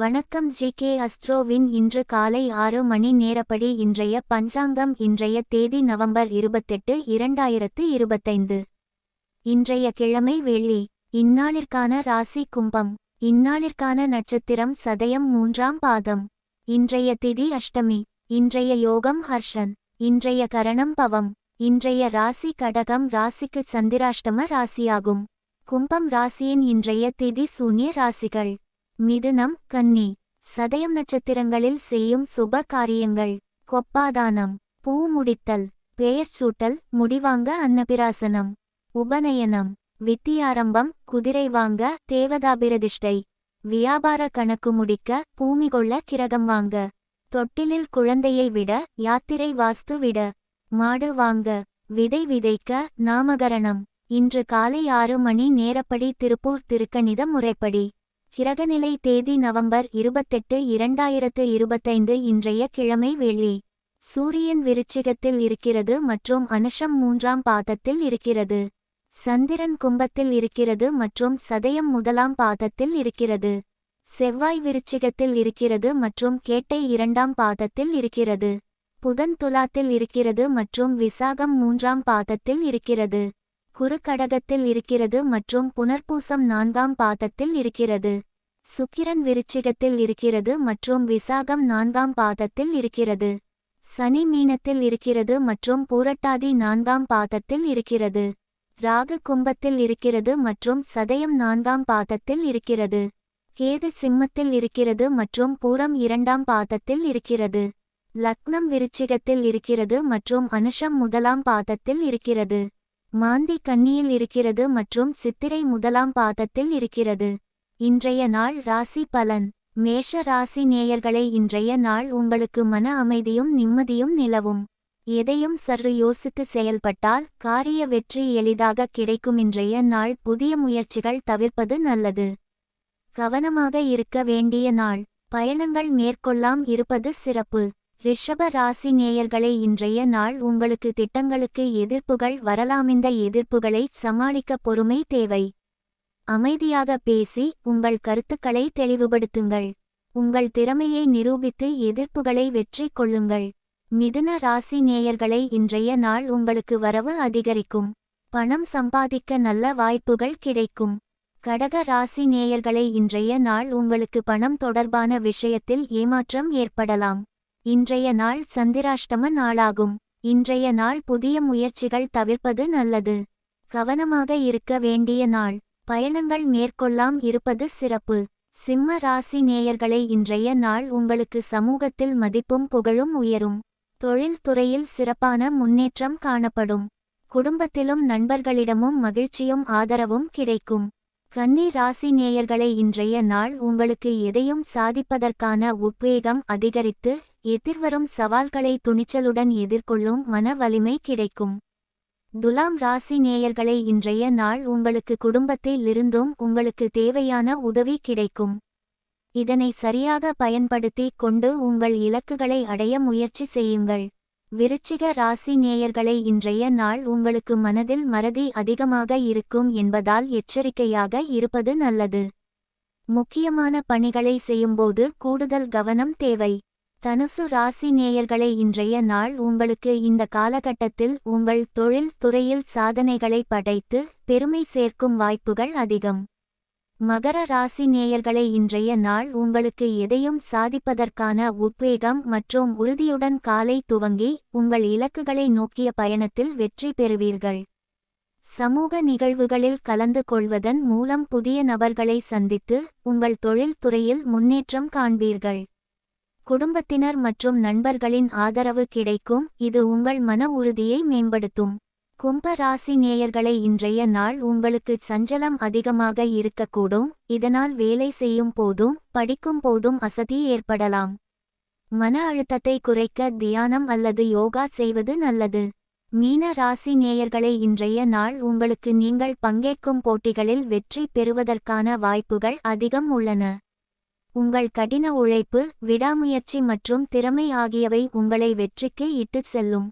வணக்கம் ஜி.கே. அஸ்ட்ரோவின் இன்று காலை 6 மணி நேரப்படி இன்றைய பஞ்சாங்கம். இன்றைய தேதி நவம்பர் 28, 2025. இன்றைய கிழமை வெள்ளி. இந்நாளிற்கான ராசி கும்பம். இந்நாளிற்கான நட்சத்திரம் சதயம் 3ஆம் பாதம். இன்றைய திதி அஷ்டமி. இன்றைய யோகம் ஹர்ஷன். இன்றைய கரணம் பவம். இன்றைய ராசி கடகம். ராசிக்கு சந்திராஷ்டம ராசியாகும். கும்பம் ராசியின் இன்றைய திதி சூன்ய ராசிகள். மிதுனம் கன்னி. சதயம் நட்சத்திரங்களில் செய்யும் சுப காரியங்கள்: கொப்பாதானம், பூ முடித்தல், பெயர் சூட்டல், முடிவாங்க, அன்னபிராசனம், உபநயனம், வித்தியாரம்பம், குதிரை வாங்க, தேவதாபிரதிஷ்டை, வியாபார கணக்கு முடிக்க, பூமி கொள்ள, கிரகம் வாங்க, தொட்டிலில் குழந்தையை விட, யாத்திரை வாஸ்து விட, மாடு வாங்க, விதை விதைக்க, நாமகரணம். இன்று காலை 6 மணி நேரப்படி திருப்பூர் திருக்கணித முறைப்படி. கிரகநிலை தேதி நவம்பர் 28, 2025. இன்றைய கிழமை வெள்ளி. சூரியன் விருச்சிகத்தில் இருக்கிறது மற்றும் அனுஷம் 3ஆம் பாதத்தில் இருக்கிறது. சந்திரன் கும்பத்தில் இருக்கிறது மற்றும் சதயம் 1ஆம் பாதத்தில் இருக்கிறது. செவ்வாய் விருச்சிகத்தில் இருக்கிறது மற்றும் கேட்டை 2ஆம் பாதத்தில் இருக்கிறது. புதன் துலாத்தில் இருக்கிறது மற்றும் விசாகம் 3ஆம் பாதத்தில் இருக்கிறது. குரு கடகத்தில் இருக்கிறது மற்றும் புனர்பூசம் 4ஆம் பாதத்தில் இருக்கிறது. சுக்கிரன் விருச்சிகத்தில் இருக்கிறது மற்றும் விசாகம் 4ஆம் பாதத்தில் இருக்கிறது. சனி மீனத்தில் இருக்கிறது மற்றும் பூரட்டாதி 4ஆம் பாதத்தில் இருக்கிறது. ராகு கும்பத்தில் இருக்கிறது மற்றும் சதயம் 4ஆம் பாதத்தில் இருக்கிறது. கேது சிம்மத்தில் இருக்கிறது மற்றும் பூரம் 2ஆம் பாதத்தில் இருக்கிறது. லக்னம் விருச்சிகத்தில் இருக்கிறது மற்றும் அனுஷம் 1ஆம் பாதத்தில் இருக்கிறது. மாந்தி கன்னியில் இருக்கிறது மற்றும் சித்திரை 1ஆம் பாதத்தில் இருக்கிறது. இன்றைய நாள் ராசி பலன். மேஷ ராசி நேயர்களை, இன்றைய நாள் உங்களுக்கு மன அமைதியும் நிம்மதியும் நிலவும். எதையும் சற்று யோசித்து செயல்பட்டால் காரிய வெற்றி எளிதாக கிடைக்கும். இன்றைய நாள் புதிய முயற்சிகள் தவிர்ப்பது நல்லது. கவனமாக இருக்க வேண்டிய நாள். பயணங்கள் மேற்கொள்ளாம் இருப்பது சிறப்பு. ரிஷப ராசி நேயர்களை, இன்றைய நாள் உங்களுக்கு திட்டங்களுக்கு எதிர்ப்புகள் வரலாம். இந்த எதிர்ப்புகளை சமாளிக்க பொறுமை தேவை. அமைதியாக பேசி உங்கள் கருத்துக்களை தெளிவுபடுத்துங்கள். உங்கள் திறமையை நிரூபித்து எதிர்ப்புகளை வெற்றி கொள்ளுங்கள். மிதுன ராசி நேயர்களை, இன்றைய நாள் உங்களுக்கு வரவு அதிகரிக்கும். பணம் சம்பாதிக்க நல்ல வாய்ப்புகள் கிடைக்கும். கடக ராசி நேயர்களை, இன்றைய நாள் உங்களுக்கு பணம் தொடர்பான விஷயத்தில் ஏமாற்றம் ஏற்படலாம். இன்றைய நாள் சந்திராஷ்டம நாளாகும். இன்றைய நாள் புதிய முயற்சிகள் தவிர்ப்பது நல்லது. கவனமாக இருக்க வேண்டிய நாள். பயணங்கள் மேற்கொள்ளாம் இருப்பது சிறப்பு. சிம்ம ராசி நேயர்களை, இன்றைய நாள் உங்களுக்கு சமூகத்தில் மதிப்பும் புகழும் உயரும். தொழில் துறையில் சிறப்பான முன்னேற்றம் காணப்படும். குடும்பத்திலும் நண்பர்களிடமும் மகிழ்ச்சியும் ஆதரவும் கிடைக்கும். கன்னி ராசி நேயர்களை, இன்றைய நாள் உங்களுக்கு எதையும் சாதிப்பதற்கான உத்வேகம் அதிகரித்து எதிர்வரும் சவால்களை துணிச்சலுடன் எதிர்கொள்ளும் மன வலிமை கிடைக்கும். துலாம் ராசி நேயர்களை, இன்றைய நாள் உங்களுக்கு குடும்பத்திலிருந்தும் உங்களுக்கு தேவையான உதவி கிடைக்கும். இதனை சரியாக பயன்படுத்தி கொண்டு உங்கள் இலக்குகளை அடைய முயற்சி செய்யுங்கள். விருச்சிக ராசி நேயர்களை, இன்றைய நாள் உங்களுக்கு மனதில் மறதி அதிகமாக இருக்கும் என்பதால் எச்சரிக்கையாக இருப்பது நல்லது. முக்கியமான பணிகளை செய்யும்போது கூடுதல் கவனம் தேவை. தனுசு ராசி நேயர்களை, இன்றைய நாள் உங்களுக்கு இந்த காலகட்டத்தில் உங்கள் தொழில் துறையில் சாதனைகளை படைத்து பெருமை சேர்க்கும் வாய்ப்புகள் அதிகம். மகர ராசி நேயர்களை, இன்றைய நாள் உங்களுக்கு எதையும் சாதிப்பதற்கான உத்வேகம் மற்றும் உறுதியுடன் காலை துவங்கி உங்கள் இலக்குகளை நோக்கிய பயணத்தில் வெற்றி பெறுவீர்கள். சமூக நிகழ்வுகளில் கலந்து கொள்வதன் மூலம் புதிய நபர்களை சந்தித்து உங்கள் தொழில் துறையில் முன்னேற்றம் காண்பீர்கள். குடும்பத்தினர் மற்றும் நண்பர்களின் ஆதரவு கிடைக்கும். இது உங்கள் மன உறுதியை மேம்படுத்தும். கும்ப ராசி நேயர்களை, இன்றைய நாள் உங்களுக்கு சஞ்சலம் அதிகமாக இருக்கக்கூடும். இதனால் வேலை செய்யும் போதும் படிக்கும் போதும் அசதி ஏற்படலாம். மன அழுத்தத்தை குறைக்க தியானம் அல்லது யோகா செய்வது நல்லது. மீன ராசி நேயர்களை, இன்றைய நாள் உங்களுக்கு நீங்கள் பங்கேற்கும் போட்டிகளில் வெற்றி பெறுவதற்கான வாய்ப்புகள் அதிகம் உள்ளன. உங்கள் கடின உழைப்பு, விடாமுயற்சி மற்றும் திறமை ஆகியவை உங்களை வெற்றிக்கு இட்டுச் செல்லும்.